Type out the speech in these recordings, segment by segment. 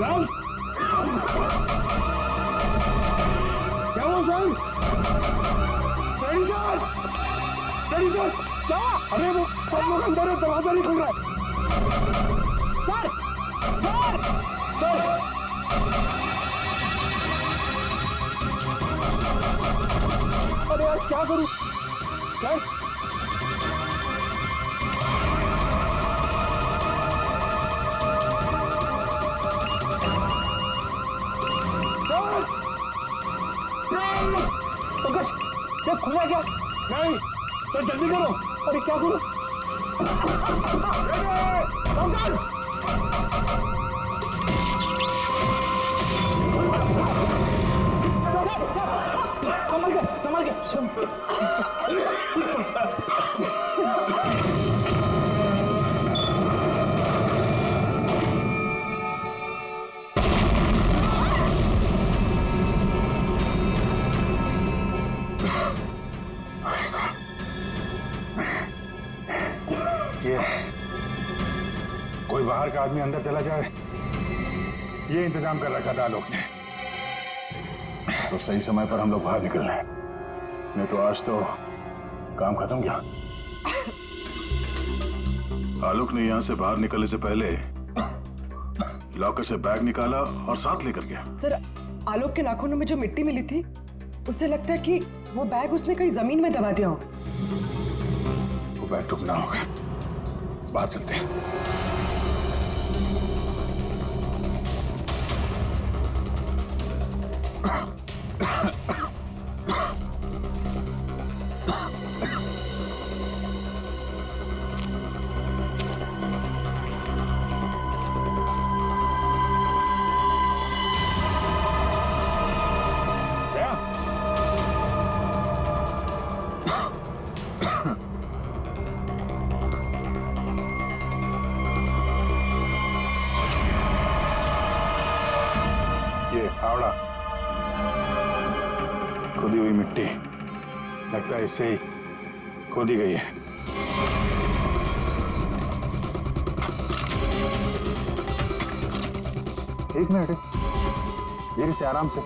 Sir क्या हुआ sir? Daddy sir क्या? अरे वो सब लोग अंदर है, दरवाजा नहीं खुल रहा है। सर सर सर अरे यार क्या करूं सर? पंकज क्या खुला क्या? नहीं सर जल्दी करो। अरे क्या करो? पंकज संभल के कोई बाहर का आदमी अंदर चला जाए, ये इंतजाम कर रखा था आलोक ने। तो सही समय पर हम लोग बाहर निकल रहे हैं, नहीं तो आज तो काम खत्म गया। आलोक ने यहां से बाहर निकलने से पहले लॉकर से बैग निकाला और साथ लेकर गया। सर आलोक के नाखूनों में जो मिट्टी मिली थी, उससे लगता है कि वो बैग उसने कहीं जमीन में दबा दिया हो। वो बैग टूटना होगा, बाहर चलते हैं। हावड़ा खोदी हुई मिट्टी, लगता है इससे ही खोदी गई है। एक मिनट, धीरे से, आराम से।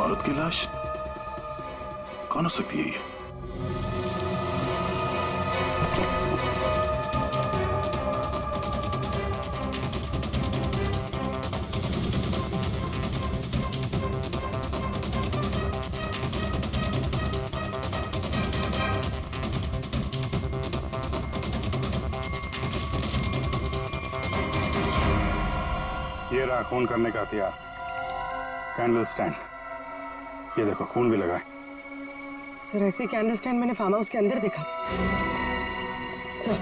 औरत की लाश कौन हो सकती है ये? ये रहा खून करने का हथियार, कैंडल स्टैंड। ये देखो खून भी लगा है। सर ऐसे कैंडल स्टैंड मैंने फार्म हाउस के अंदर देखा सर।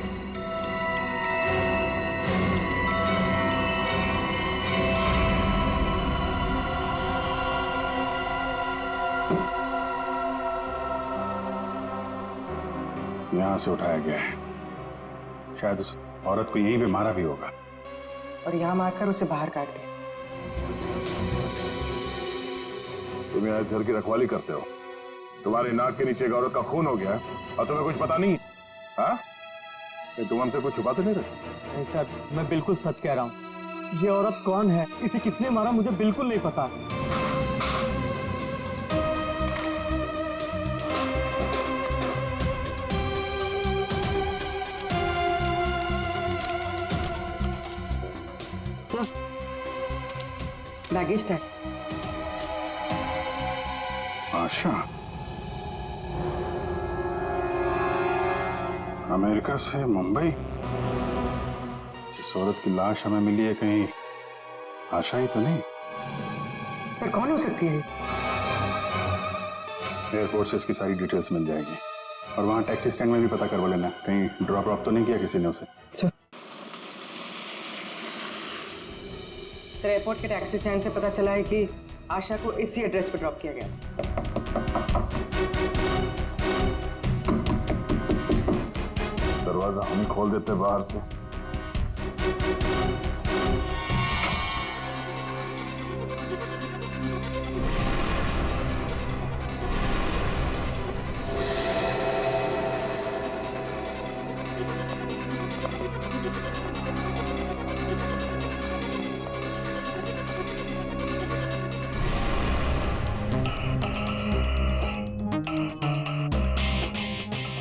यहां से उठाया गया है, शायद उस औरत को यहीं पे मारा भी होगा और यहाँ मारकर उसे बाहर काट दिया। तुम यहाँ घर की रखवाली करते हो, तुम्हारी नाक के नीचे एक औरत का खून हो गया और तुम्हें कुछ पता नहीं? हाँ, तुम हमसे कुछ छुपाते नहीं रहे? नहीं सर, मैं बिल्कुल सच कह रहा हूँ। ये औरत कौन है, इसे किसने मारा, मुझे बिल्कुल नहीं पता। Sir baggage tag. Asha America से मुंबई। इस औरत की लाश हमें मिली है, कहीं आशा ही तो नहीं? सर कौन हो सकती है? एयरपोर्ट से इसकी सारी डिटेल्स मिल जाएगी और वहां टैक्सी स्टैंड में भी पता करवा लेना, कहीं ड्रॉप ऑफ तो नहीं किया किसी ने उसे। सर एयरपोर्ट के टैक्सी स्टैंड से पता चला है कि आशा को इसी एड्रेस पर ड्रॉप किया गया। दरवाजा हम ही खोल देते बाहर से।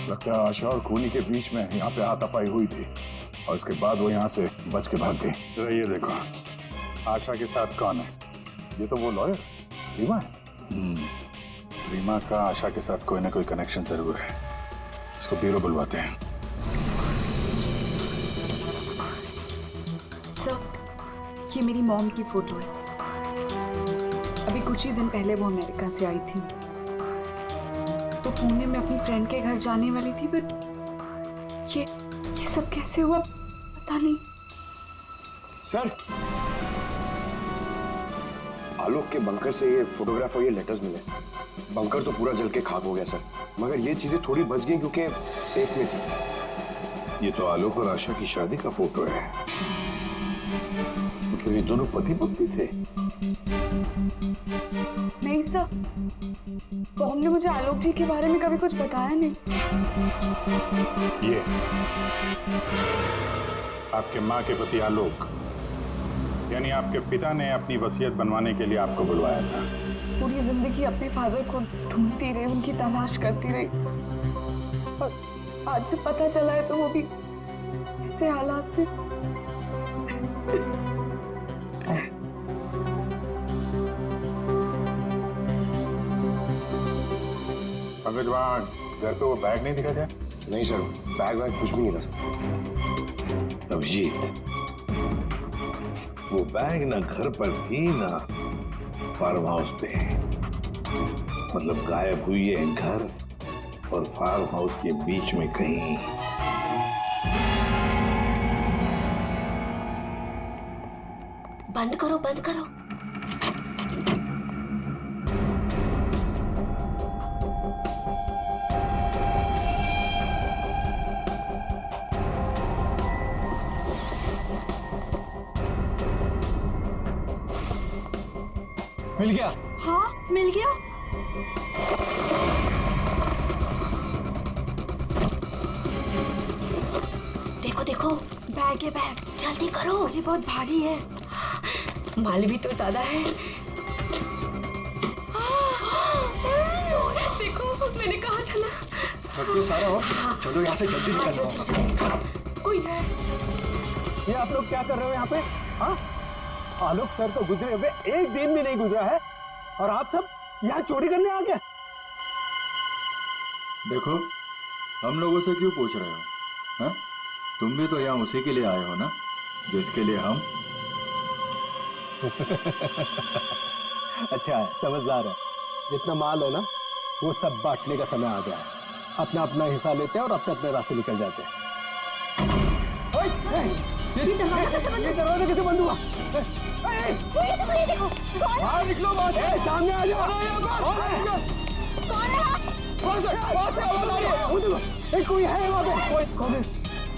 लगता है आशा और खूनी के बीच में यहाँ पे हाथापाई हुई थी और इसके बाद वो यहाँ से बच के भाग गई। जरा ये देखो, आशा के साथ कौन है? ये तो वो लॉयर रीमा है। रीमा का आशा के साथ कोई ना कोई कनेक्शन जरूर है। इसको ब्यूरो बुलवाते हैं। सर, ये मेरी मॉम की फोटो है। अभी कुछ ही दिन पहले वो अमेरिका से आई थी, तो पुणे में अपनी फ्रेंड के घर जाने वाली थी, बट ये सब कैसे हुआ पता नहीं। सर, आलोक के बंकर से ये फोटोग्राफ और ये लेटर्स मिले। बंकर तो पूरा जल के खाक हो गया सर, मगर ये चीजें थोड़ी बच गई क्योंकि सेफ में थी। ये तो आलोक और आशा की शादी का फोटो है। मतलब ये दोनों पति पत्नी थे? नहीं सर, मॉम ने मुझे आलोक जी के बारे में कभी कुछ बताया नहीं। ये आपके माँ के पति आलोक, यानी आपके पिता ने अपनी वसीयत बनवाने के लिए आपको बुलवाया था। पूरी जिंदगी अपने फादर को ढूंढती रही, उनकी तलाश करती रही, और आज जब पता चला है तो वो भी ऐसे हालात में। पंकज, वहाँ घर पे वो बैग नहीं दिखा क्या? नहीं सर, बैग वैग कुछ भी नहीं था सर। अभिजीत, वो बैग ना घर पर थी ना फार्म हाउस पे। मतलब गायब हुई है घर और फार्म हाउस के बीच में कहीं। बंद करो, बंद करो। मिल गया? हाँ, मिल गया। देखो देखो, बैग है बैग, जल्दी करो। ये बहुत भारी है। माल भी तो ज्यादा है। सोना, देखो मैंने कहा था ना। सब तो सारा हो। चलो यहाँ से जल्दी निकलना। कोई है। ये आप लोग क्या कर रहे हो यहाँ पे? हाँ, आलोक सर तो गुजरे हुए एक दिन भी नहीं गुजरा है और आप सब यहाँ चोरी करने आ गए। देखो, हम लोगों से क्यों पूछ रहे हो? हाँ? तुम भी तो यहाँ उसी के लिए आए हो ना, जिसके लिए हम। अच्छा है, समझदार है। जितना माल है ना, वो सब बांटने का समय आ गया है। अपना अपना हिस्सा लेते हैं और अपने अपने रास्ते निकल जाते हैं। ये दरवाजा कैसे बंद हुआ? बाहर निकलो, सामने आ जाओ। कोई है वहाँ पे? कौन है?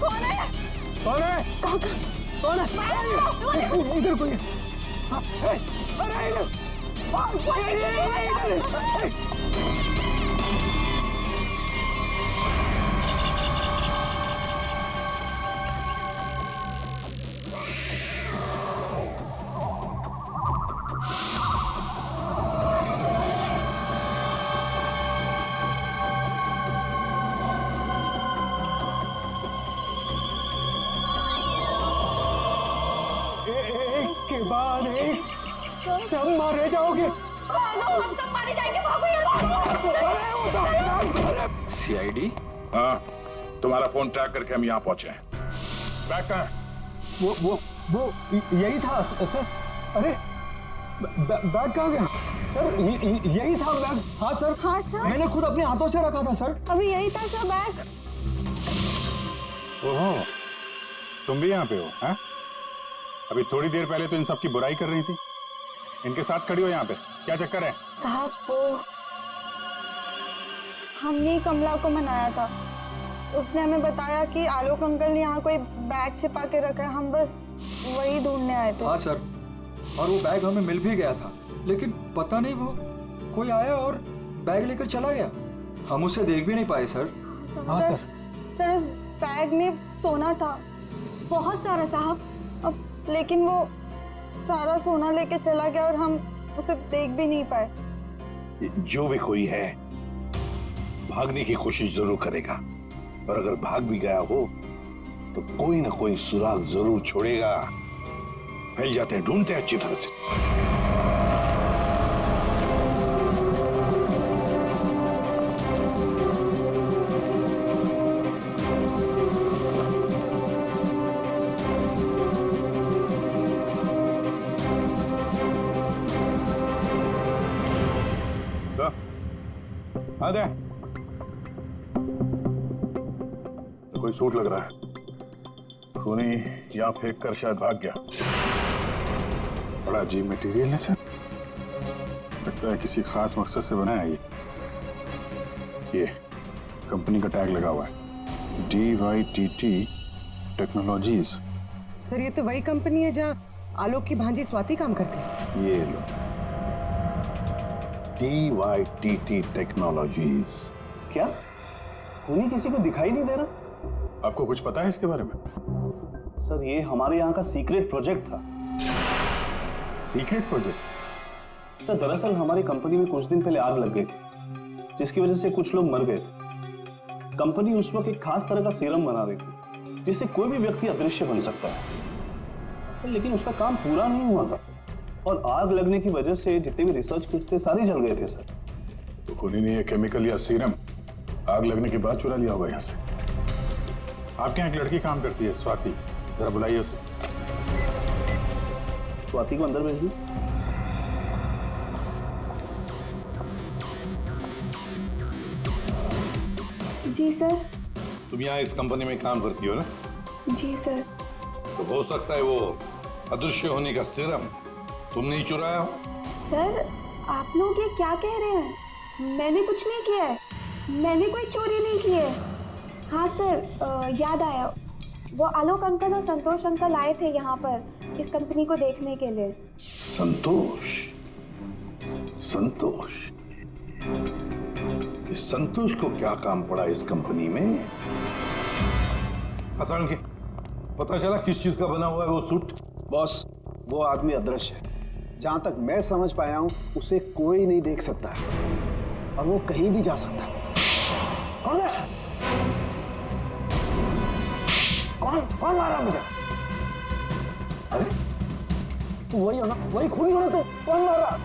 कौन है? कौन है? कौन है? इधर कोई है। अरे इधर। के बाद सब मारे जाओगे। हम सब मारे जाएंगे, भागो यहाँ। सीआईडी? हाँ, तुम्हारा फोन ट्रैक करके हम यहाँ पहुंचे हैं। बैग कहाँ है? वो यही था सर। अरे बैग कहाँ गया? सर यही था बैग। हाँ सर। हाँ सर। मैंने खुद अपने हाथों से रखा था सर। अभी यही था सर बैग। ओहो, तुम भी यहाँ पे हो? हाँ? अभी थोड़ी देर पहले तो इन सब की बुराई कर रही थी। इनके साथ खड़ी हो यहाँ पे, क्या चक्कर है? साहब वो हमने कमला को मनाया था, उसने हमें बताया कि आलोक अंकल ने यहाँ कोई बैग छिपा के रखा है, हम बस वही ढूंढने आए थे। हाँ सर, और वो बैग हमें मिल भी गया था, लेकिन पता नहीं वो कोई आया और बैग लेकर चला गया, हम उसे देख भी नहीं पाए सर। हाँ सर उस बैग में सोना था, बहुत सारा साहब, अब लेकिन वो सारा सोना लेके चला गया और हम उसे देख भी नहीं पाए। जो भी कोई है भागने की कोशिश जरूर करेगा, और अगर भाग भी गया हो तो कोई ना कोई सुराग जरूर छोड़ेगा। फैल जाते हैं, ढूंढते हैं अच्छी तरह से। आ दे। कोई सूट लग रहा है, खूनी यहाँ फेंक कर शायद भाग गया। बड़ा अजीब मटेरियल है सर, लगता है किसी खास मकसद से बना है ये कंपनी का टैग लगा हुआ है, DYTT टेक्नोलॉजीज। सर ये तो वही कंपनी है जहाँ आलोक की भांजी स्वाति काम करती है। ये लो, DYTT टेक्नोलॉजीज। क्या खूनी किसी को दिखाई नहीं दे रहा? आपको कुछ पता है इसके बारे में? सर ये हमारे यहाँ का सीक्रेट प्रोजेक्ट था। Secret project? सर दरअसल हमारी कंपनी में कुछ दिन पहले आग लग गई थी, जिसकी वजह से कुछ लोग मर गए थे। कंपनी उस वक्त एक खास तरह का सीरम बना रही थी, जिससे कोई भी व्यक्ति अदृश्य बन सकता है, लेकिन उसका काम पूरा नहीं हुआ था, और आग लगने की वजह से जितने भी रिसर्च किट्स थे सारे जल गए थे सर। तो खूनी ने ये केमिकल या सीरम आग लगने के बाद चुरा लिया होगा यहाँ से। आपके यहाँ एक लड़की काम करती है, स्वाति, जरा बुलाइए उसे। स्वाति को अंदर भेजिए। जी सर। तुम यहाँ इस कंपनी में काम करती हो ना? जी सर। तो हो सकता है वो अदृश्य होने का सीरम तुम नहीं चुराया हो? सर आप लोग ये क्या कह रहे हैं? मैंने कुछ नहीं किया है, मैंने कोई चोरी नहीं की है। हाँ सर याद आया, वो आलोक अंकल और संतोष अंकल आए थे यहाँ पर इस कंपनी को देखने के लिए। संतोष? संतोष? इस संतोष को क्या काम पड़ा इस कंपनी में? पता नहीं, पता चला किस चीज का बना हुआ है वो सूट? बॉस वो आदमी अदृश्य है, जहां तक मैं समझ पाया हूं उसे कोई नहीं देख सकता है, और वो कहीं भी जा सकता है। कौन है? कौन मारा मुझे? अरे तू वही हो ना, वही खूनी हो ना तू? कौन मारा?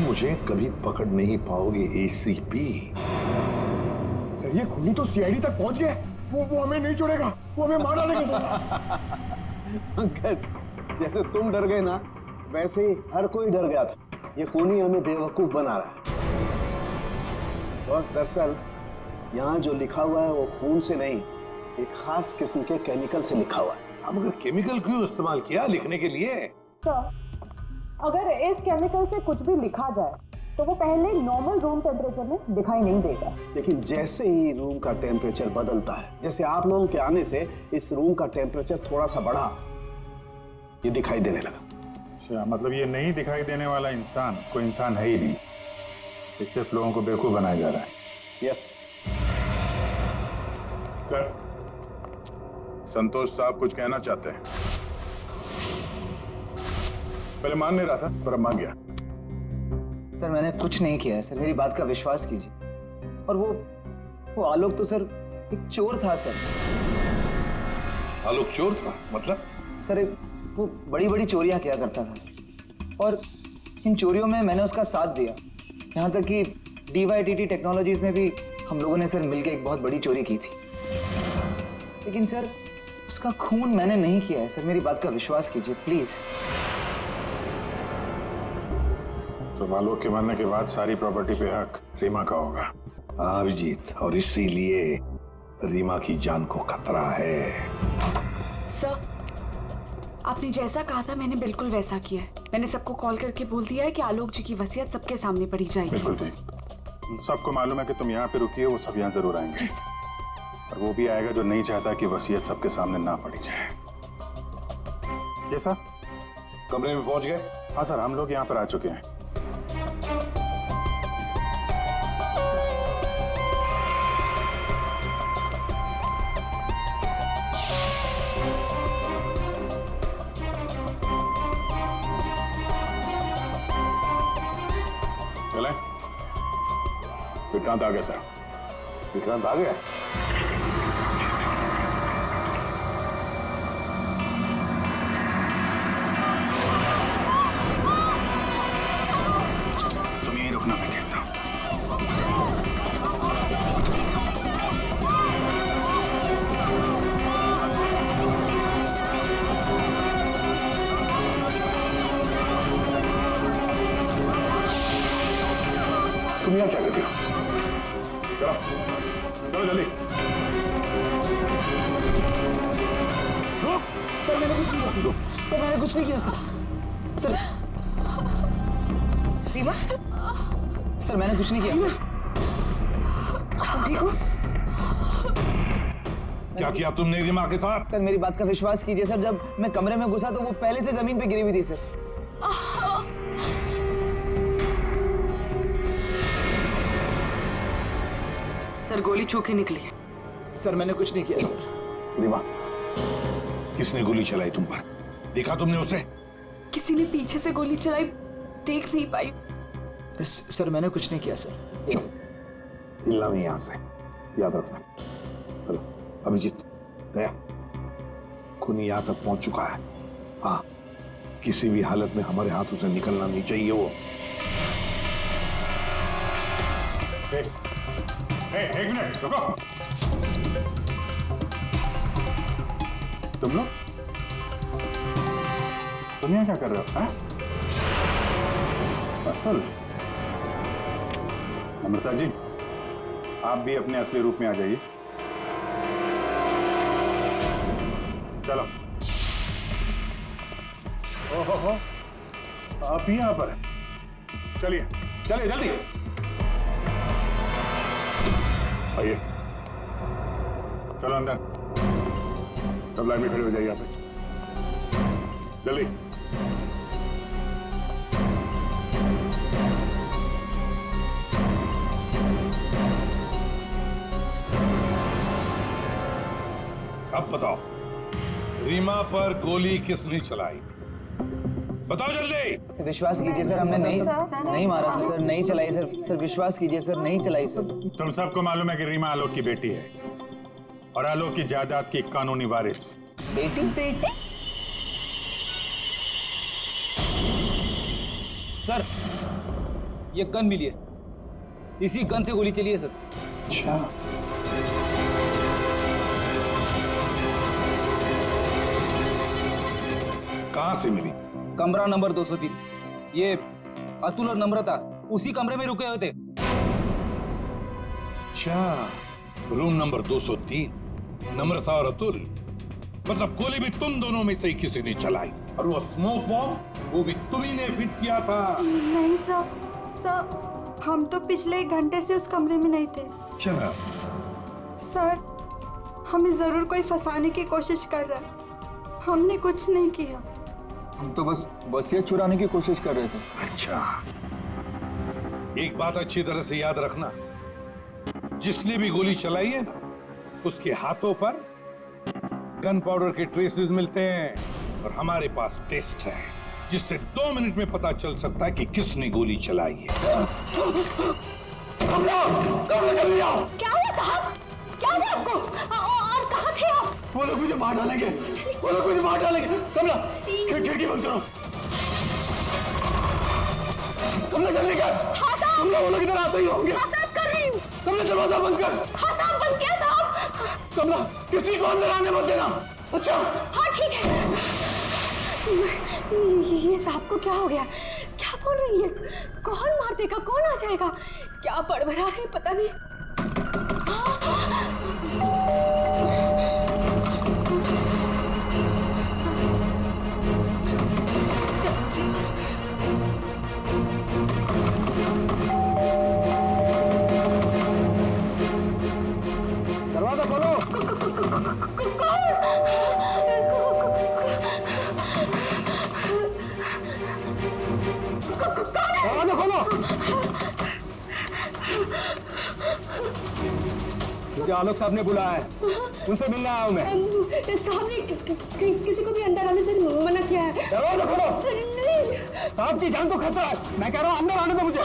मुझे कभी पकड़ नहीं पाओगे ACP। सर ये खूनी तो CID तक पहुंच गया, वो हमें नहीं छोड़ेगा, वो हमें मार डालेगा। पंकज जैसे तुम डर गए ना, वैसे ही हर कोई डर गया था। ये खूनी हमें बेवकूफ बना रहा है। और दरअसल यहाँ जो लिखा हुआ है वो खून से नहीं, एक खास किस्म के केमिकल से लिखा हुआ है। अब अगर केमिकल क्यों इस्तेमाल किया लिखने के लिए? सर अगर इस केमिकल से कुछ भी लिखा जाए तो वो पहले नॉर्मल रूम टेम्परेचर में दिखाई नहीं देगा, लेकिन जैसे ही रूम का टेम्परेचर बदलता है, जैसे आप लोगों के आने से इस रूम का टेम्परेचर थोड़ा सा बढ़ा, ये दिखाई देने लगा। अच्छा, मतलब ये नहीं दिखाई देने वाला इंसान कोई इंसान है ही नहीं, ये सिर्फ लोगों को बेवकूफ बनाया जा रहा है। यस सर, संतोष साहब कुछ कहना चाहते हैं। पहले मान नहीं रहा था पर अब मान गया। सर मैंने कुछ नहीं किया है सर, मेरी बात का विश्वास कीजिए। और वो आलोक तो सर एक चोर था सर। आलोक चोर था? मतलब? सर वो बड़ी बड़ी चोरियां किया करता था, और इन चोरियों में मैंने उसका साथ दिया यहाँ तक कि DYTT टेक्नोलॉजीज में भी हम लोगों ने सर मिलकर एक बहुत बड़ी चोरी की थी। लेकिन सर उसका खून मैंने नहीं किया है सर, मेरी बात का विश्वास कीजिए प्लीज। तो आलोक के मरने के बाद सारी प्रॉपर्टी पे हक रीमा का होगा। हाँ अभिजीत, और इसीलिए रीमा की जान को खतरा है। सर, आपने जैसा कहा था मैंने बिल्कुल वैसा किया है। मैंने सबको कॉल करके बोल दिया है कि आलोक जी की वसीयत सबके सामने पढ़ी जाएगी। बिल्कुल ठीक, सबको मालूम है कि तुम यहाँ पे रुकी हो, वो सब यहाँ जरूर आएंगे। और वो भी आएगा जो नहीं चाहता कि वसीयत सबके सामने ना पड़ी जाए। ये सर कमरे में पहुंच गए? हाँ सर, हम लोग यहाँ पर आ चुके हैं। चले, विक्रांत आ गया सर। विक्रांत आ गया? तुम यहीं रुकना, मैं देखता हूँ। तुम यहाँ क्या करते हो? चलो चलो जल्दी। सर मैंने कुछ नहीं किया, तो मैंने कुछ नहीं किया सर। रीमा, सर मैंने कुछ नहीं किया सर। ठीक हो? क्या किया तुमने रीमा के साथ? सर मेरी बात का विश्वास कीजिए सर, जब मैं कमरे में घुसा तो वो पहले से जमीन पे गिरी हुई थी सर। सर गोली छू के निकली है। सर मैंने कुछ नहीं किया सर। रीमा, किसने गोली चलाई तुम पर? देखा तुमने उसे? किसी ने पीछे से गोली चलाई, देख नहीं पाई। सर मैंने कुछ नहीं किया सर। चुप, हिलना नहीं यहाँ से, याद रखना। चलो अभिजीत, दया, खूनी यहाँ तक पहुंच चुका है। हाँ, किसी भी हालत में हमारे हाथों से निकलना नहीं चाहिए वो। एक मिनट रुको। तुम लोग यहाँ क्या कर रहे हो? अतुल, अमृता जी, आप भी अपने असली रूप में आ जाइए। चलो। ओहो, आप ही यहाँ पर हैं। चलिए चलिए जल्दी आइए। चलो अंदर, सब लाइन में खड़े हो जाइए यहाँ पे, जल्दी। अब बताओ, रीमा पर गोली किसने चलाई? बताओ जल्दी। विश्वास कीजिए सर, हमने नहीं मारा सर, नहीं चलाई सर। सर विश्वास कीजिए सर, नहीं चलाई सर। तुम सबको मालूम है कि रीमा आलोक की बेटी है और आलोक की जायदाद की कानूनी वारिस। बेटी? सर ये गन मिली है, इसी गन से गोली चली है सर। अच्छा, कहां से मिली? कमरा नंबर 203। ये अतुल और नम्रता उसी कमरे में रुके हुए थे। अच्छा, रूम नंबर 203, नम्रता और अतुल। मतलब गोली भी तुम दोनों में से ही किसी ने चलाई, और वो स्मोक बॉम्ब वो भी तुम्ही ने फिट किया था। नहीं सर, हम तो पिछले 1 घंटे से उस कमरे में नहीं थे। चला सर, हमें जरूर कोई फंसाने की कोशिश कर रहा है। हमने कुछ नहीं किया। हम तो बस वसीयत चुराने की कोशिश कर रहे थे। अच्छा, एक बात अच्छी तरह से याद रखना, जिसने भी गोली चलाई है उसके हाथों पर गन पाउडर के ट्रेसेस मिलते हैं, और हमारे पास टेस्ट है जिससे 2 मिनट में पता चल सकता है कि किसने गोली चलाई है। क्या हुआ साहब? क्या हुआ आपको? और कहाँ थे आप? वो लोग मुझे मार डालेंगे, वो लोग मुझे मार डालेंगे। कमला, खिड़की बंद करो। कमला जल्दी कर। हाँ साहब। हम लोग उन्हें किधर आते ही होंगे। हाँ साहब कर रही हूँ। कमला दरवाजा बंद कर। हाँ साहब बंद किया साहब। कमला किसी को अंदर आने मत देना। अच्छा हाँ ठीक है। ये साहब को क्या हो गया? क्या बोल रही है? कौन मार देगा? कौन आ जाएगा? क्या बड़बड़ा रहे पता नहीं। दरवाजा खोलो। दरवाजा खोलो। मुझे आलोक साहब ने बुलाया है, उनसे मिलने आया हूँ मैं। साहब ने किसी को भी अंदर आने से मना किया है। दरवाजा खोलो। नहीं साहब की जान को खतरा है, मैं कह रहा हूँ अंदर आने दो मुझे।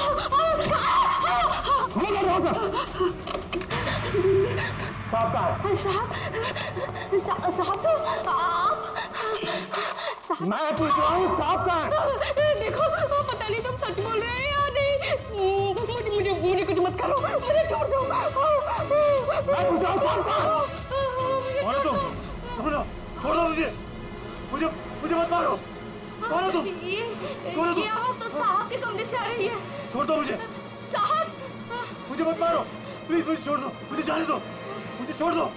खोलो दरवाजा। साहब कहाँ है? साहब तो आप मैं पूछ रहा हूँ साहब कहाँ है? देखो पता नहीं तुम सच बोल रहे हैं या नहीं। मुझे कुछ मत करो, मुझे छोड़ दो। मैं पूछ रहा हूँ साहब कहाँ है? कौन है तुम? छोड़ दो मुझे मत मारो। कौन है तुम? ये आवाज तो साहब के कमरे से आ रही है। छोड़ दो मुझे। साहब मुझे मत मारो, प्लीज मुझे छोड़ दो, मुझे जाने दो, मुझे छोड़ दो।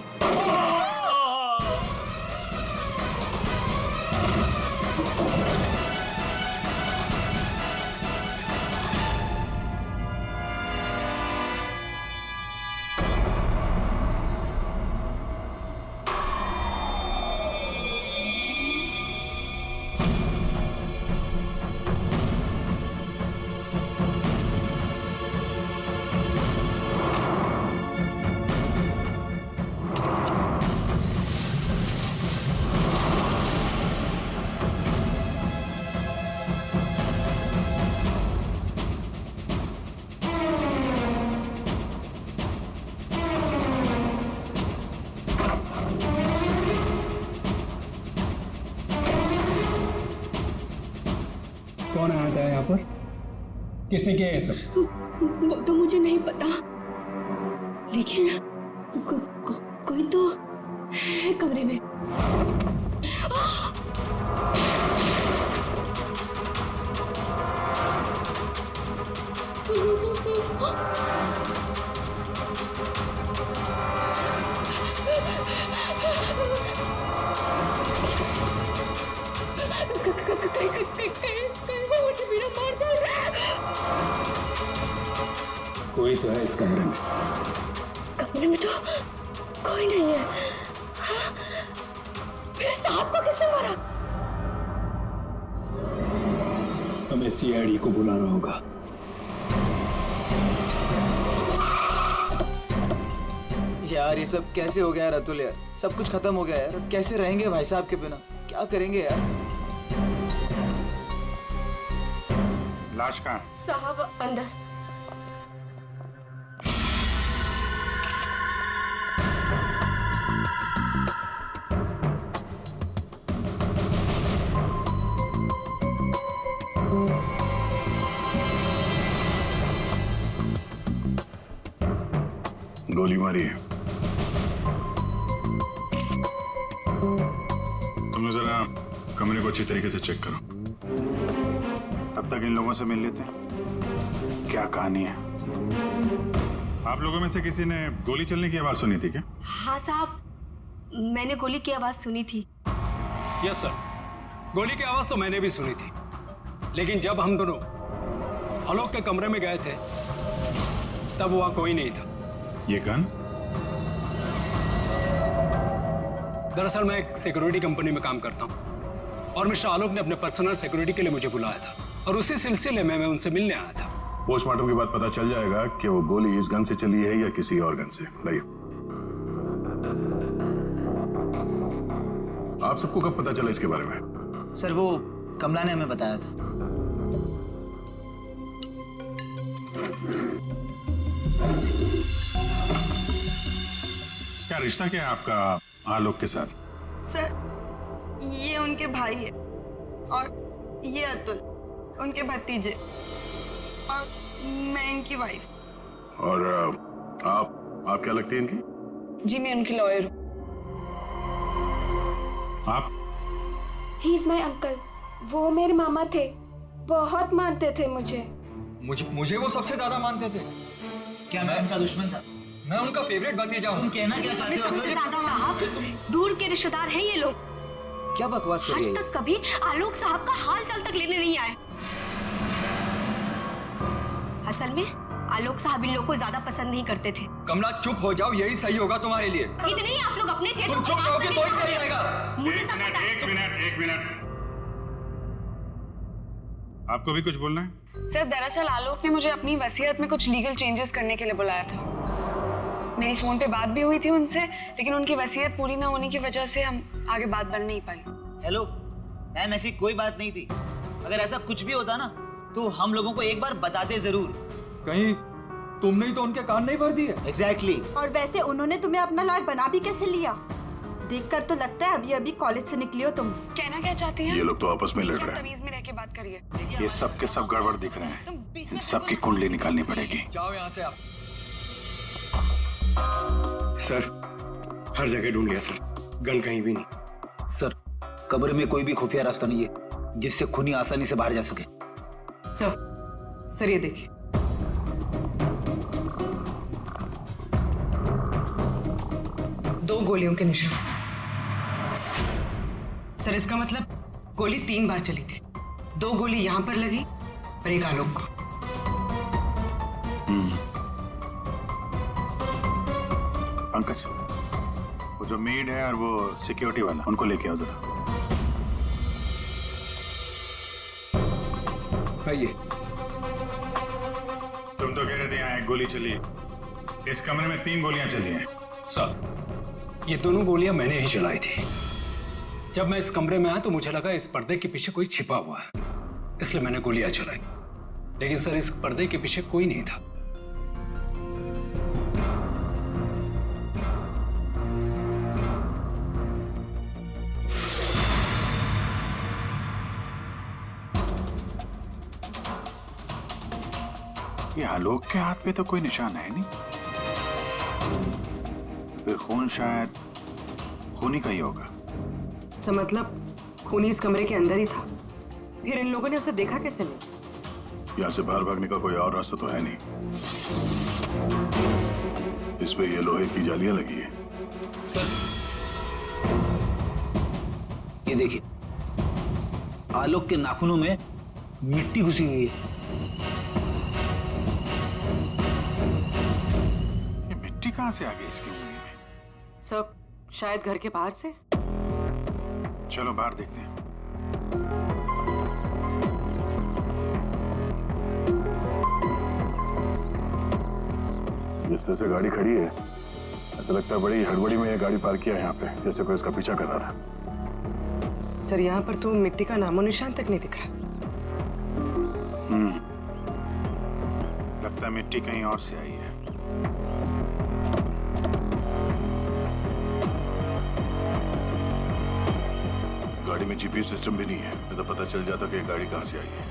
कौन आता है यहाँ पर? किसने किया ये सब? वो तो मुझे नहीं पता, लेकिन कोई तो है कमरे में। मुझे मेरा मार दे। कोई तो है इस कमरे में। कमरे में तो कोई नहीं है। फिर साहब को किसने मारा? हमें सीआईडी को बुलाना होगा। यार ये सब कैसे हो गया यार अतुल? यार सब कुछ खत्म हो गया यार, कैसे रहेंगे भाई साहब के बिना? क्या करेंगे यार? लाश कहाँ? साहब अंदर। गोली मारी है। तुम जरा कमरे को अच्छी तरीके से चेक करो, तब तक इन लोगों से मिल लेते हैं। क्या कहानी है? आप लोगों में से किसी ने गोली चलने की आवाज सुनी थी क्या? हाँ साहब, मैंने गोली की आवाज सुनी थी। यस सर, गोली की आवाज तो मैंने भी सुनी थी, लेकिन जब हम दोनों आलोक के कमरे में गए थे तब वहां कोई नहीं था। ये गन? दरअसल मैं एक सिक्योरिटी कंपनी में काम करता हूँ और मिस्टर आलोक ने अपने पर्सनल सिक्योरिटी के लिए मुझे बुलाया था और उसी सिलसिले में मैं उनसे मिलने आया था। पोस्टमार्टम के बाद पता चल जाएगा कि वो गोली इस गन से चली है या किसी और गन से। लाइए। आप सबको कब पता चला इसके बारे में? सर वो कमला ने हमें बताया था। क्या रिश्ता क्या है आपका आलोक के साथ? सर ये उनके भाई है और ये अतुल उनके भतीजे, और मैं इनकी वाइफ। और आप क्या लगती हैं इनकी? जी मैं उनकी लॉयर हूँ। आप? He is my uncle. वो मेरे मामा थे, बहुत मानते थे मुझे। मुझे वो सबसे ज्यादा मानते थे। क्या मैं उनका दुश्मन था? मैं उनका फेवरेट भतीजा हूँ। तुम कहना क्या चाहते हो? सबसे ज्यादा साहब दूर के रिश्तेदार हैं ये लोग। क्या बकवास कर आज रही है? तक कभी आलोक साहब का हाल चाल तक लेने नहीं आए। असल में आलोक साहब इन लोगों को ज्यादा पसंद नहीं करते थे। कमला चुप हो जाओ, यही सही होगा तुम्हारे लिए। इतने ही आप लोग अपने थे। तुम चुप रहोगे तो ही सही रहेगा। मुझे सब पता है। एक मिनट। आपको भी कुछ बोलना है? सर दरअसल आलोक ने मुझे अपनी वसीयत में कुछ लीगल चेंजेस करने के लिए बुलाया था। मेरी फोन पे बात भी हुई थी उनसे, लेकिन उनकी वसीयत पूरी ना होने की वजह से हम आगे बात बढ़ नहीं पाई। हेलो मैम, ऐसी कोई बात नहीं थी। अगर ऐसा कुछ भी होता ना तो हम लोगों को एक बार बताते जरूर। कहीं तुमने ही तो उनके कान नहीं भर दिए। एग्जैक्टली। और वैसे उन्होंने तुम्हें अपना लॉयर बना भी कैसे लिया? देखकर तो लगता है अभी अभी कॉलेज से निकली हो तुम। कहना क्या चाहती हैं? ये लोग तो आपस में लड़ रहे हैं। तमीज में रह के बात करिए। ये सब के सब गड़बड़ दिख रहे हैं। इन सबकी कुंडली निकालनी पड़ेगी। जाओ यहाँ से आप। सर हर जगह ढूंढ लिया सर, गन कहीं भी नहीं। सर कब्र में कोई भी खुफिया रास्ता नहीं है जिससे खूनी आसानी से बाहर जा सके। सर ये देखिए। दो गोलियों के निशान। सर इसका मतलब गोली 3 बार चली थी। 2 गोली यहां पर लगी और एक आलोक को। पंकज, वो जो मेड है और वो सिक्योरिटी वाला, उनको लेके आओ जरा। आइए। तुम तो कह रहे थे यहाँ 1 गोली चली है, इस कमरे में 3 गोलियां चली हैं। सर ये दोनों गोलियां मैंने ही चलाई थी। जब मैं इस कमरे में आया तो मुझे लगा इस पर्दे के पीछे कोई छिपा हुआ है, इसलिए मैंने गोलियां चलाई। लेकिन सर इस पर्दे के पीछे कोई नहीं था। ये आलोक के हाथ पे तो कोई निशान है नहीं, फिर खून शायद खूनी का ही होगा। सर मतलब खूनी इस कमरे के अंदर ही था, फिर इन लोगों ने उसे देखा कैसे नहीं? यहाँ से बाहर भागने का कोई और रास्ता तो है नहीं। इस पे ये लोहे की जालियां लगी है। सर ये देखिए, आलोक के नाखूनों में मिट्टी घुसी हुई है। ये मिट्टी कहाँ से आ गई इसकी उंगली में? सब शायद घर के बाहर से। चलो बाहर देखते हैं। जिस तरह से गाड़ी खड़ी है, ऐसा लगता है बड़ी हड़बड़ी में ये गाड़ी पार्क किया है यहाँ पे, जैसे कोई इसका पीछा कर रहा था। सर यहाँ पर तो मिट्टी का नामो निशान तक नहीं दिख रहा। लगता है मिट्टी कहीं और से आई है। गाड़ी में जीपीएस सिस्टम भी नहीं है, नहीं तो पता चल जाता कि ये गाड़ी कहां से आई है।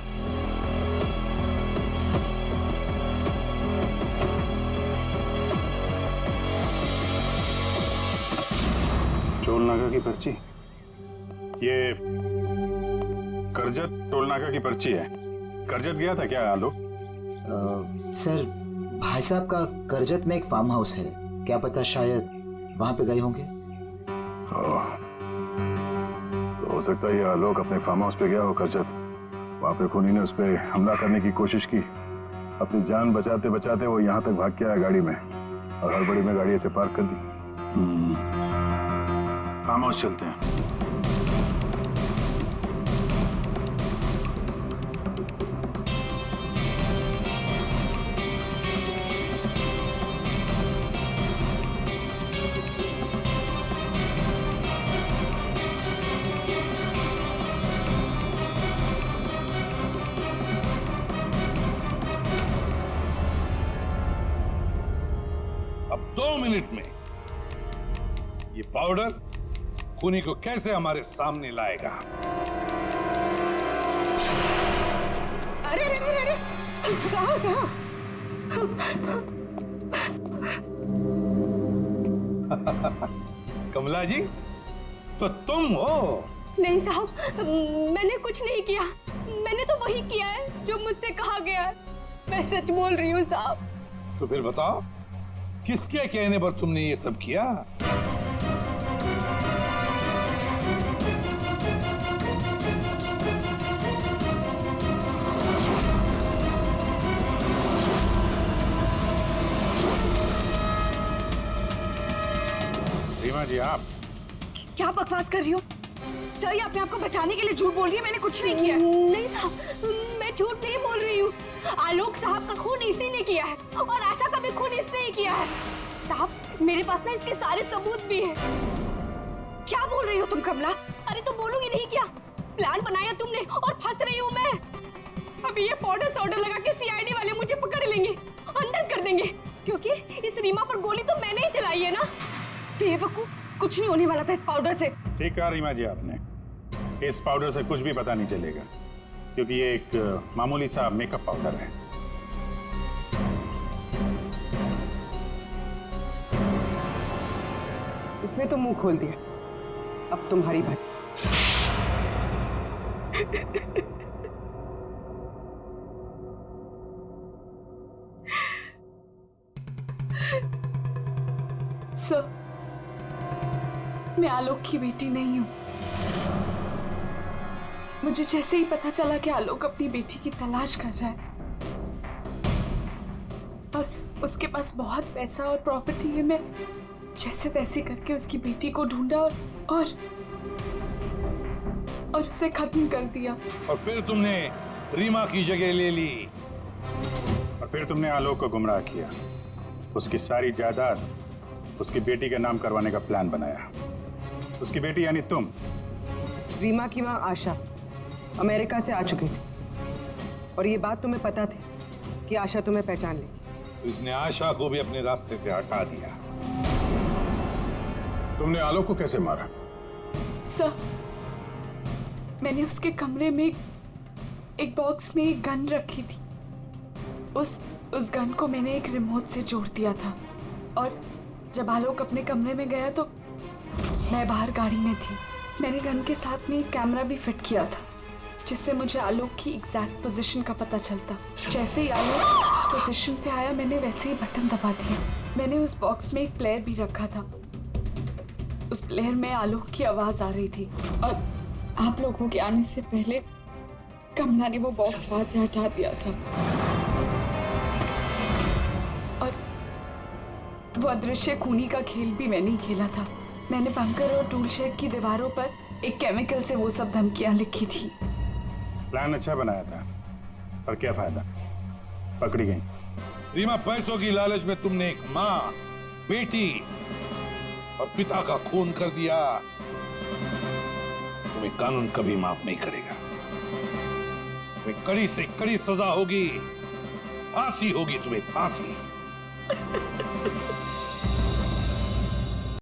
टोल नाका की पर्ची, ये करजत टोल नाका की पर्ची है। करजत गया था क्या आलोक? सर भाई साहब का करजत में एक फार्म हाउस है, क्या पता शायद वहां पे गए होंगे। तो हो सकता है ये आलोक अपने फार्म हाउस पे गया हो करजत। वहां पे खूनी ने उस पर हमला करने की कोशिश की, अपनी जान बचाते बचाते वो यहाँ तक भाग के आया गाड़ी में, और हड़बड़ी में गाड़ी ऐसे पार्क कर दी। फार्म हाउस चलते हैं। अब 2 मिनट में ये पाउडर खूनी को कैसे हमारे सामने लाएगा। अरे अरे अरे, अरे कहाँ कहाँ? कमला जी, तो तुम हो? नहीं साहब, मैंने कुछ नहीं किया। मैंने तो वही किया है जो मुझसे कहा गया है। मैं सच बोल रही हूँ साहब। तो फिर बताओ, किसके कहने पर तुमने ये सब किया? रीमा जी, आप क्या बकवास कर रही हो? सर, ये अपने आप को बचाने के लिए झूठ बोल रही है। मैंने कुछ नहीं किया। नहीं साहब, मैं झूठ नहीं बोल रही हूँ। आलोक साहब का खून इसी ने किया है और आशा का भी खून इसने ही किया है। साहब, मेरे पास ना इसके सारे सबूत भी हैं। क्या बोल रही हो तुम कमला? अरे तो बोलूंगी नहीं क्या? प्लान बनाया तुमने और फंस रही हूँ मैं। अभी ये पाउडर लगा के सीआईडी वाले मुझे पकड़ लेंगे, अंदर कर देंगे, क्योंकि इस रीमा पर गोली तो मैंने ही चलाई है ना। बेवकूफ, कुछ नहीं होने वाला था इस पाउडर से। ठीक कहा रीमा जी आपने। इस पाउडर से कुछ भी पता नहीं चलेगा, क्योंकि ये एक मामूली सा मेकअप पाउडर है। उसने तो मुंह खोल दिया, अब तुम्हारी बात। सर, मैं आलोक की बेटी नहीं हूं। मुझे जैसे ही पता चला कि आलोक अपनी बेटी की तलाश कर रहा है और उसके पास बहुत पैसा और प्रॉपर्टी है, मैं जैसे तैसे करके उसकी बेटी को ढूंढा और उसे खत्म कर दिया। और फिर तुमने रीमा की जगह ले ली और फिर तुमने आलोक को गुमराह किया। उसकी सारी जायदाद उसकी बेटी के नाम करवाने का प्लान बनाया। उसकी बेटी यानी तुम। रीमा की मां आशा अमेरिका से आ चुकी थी और ये बात तुम्हें पता थी कि आशा तुम्हें पहचान लेगी। इसने आशा को भी अपने रास्ते से हटा दिया। तुमने आलोक को कैसे मारा? सर, मैंने उसके कमरे में एक बॉक्स में एक गन रखी थी। उस गन को मैंने एक रिमोट से जोड़ दिया था और जब आलोक अपने कमरे में गया तो मैं बाहर गाड़ी में थी। मैंने गन के साथ में एक कैमरा भी फिट किया था जिससे मुझे आलोक की एग्जैक्ट पोजीशन का पता चलता। जैसे ही आलोक पोजीशन पे आया, मैंने वैसे ही बटन दबा दिया। मैंने उस बॉक्स में एक प्लेयर भी रखा था। उस प्लेयर में आलोक की आवाज आ रही थी और आप लोगों के आने से पहले कमला ने वो बॉक्स वहां से हटा दिया था और वो अदृश्य खूनी का खेल भी मैंने ही खेला था। मैंने बंकर और टूल शेड की दीवारों पर एक केमिकल से वो सब धमकियां लिखी थी। प्लान अच्छा बनाया था, पर क्या फायदा, पकड़ी गई। रीमा, पैसों की लालच में तुमने एक माँ, बेटी और पिता का खून कर दिया। तुम्हें कानून कभी माफ नहीं करेगा। तुम्हें कड़ी से कड़ी सजा होगी, फांसी होगी तुम्हें, फांसी।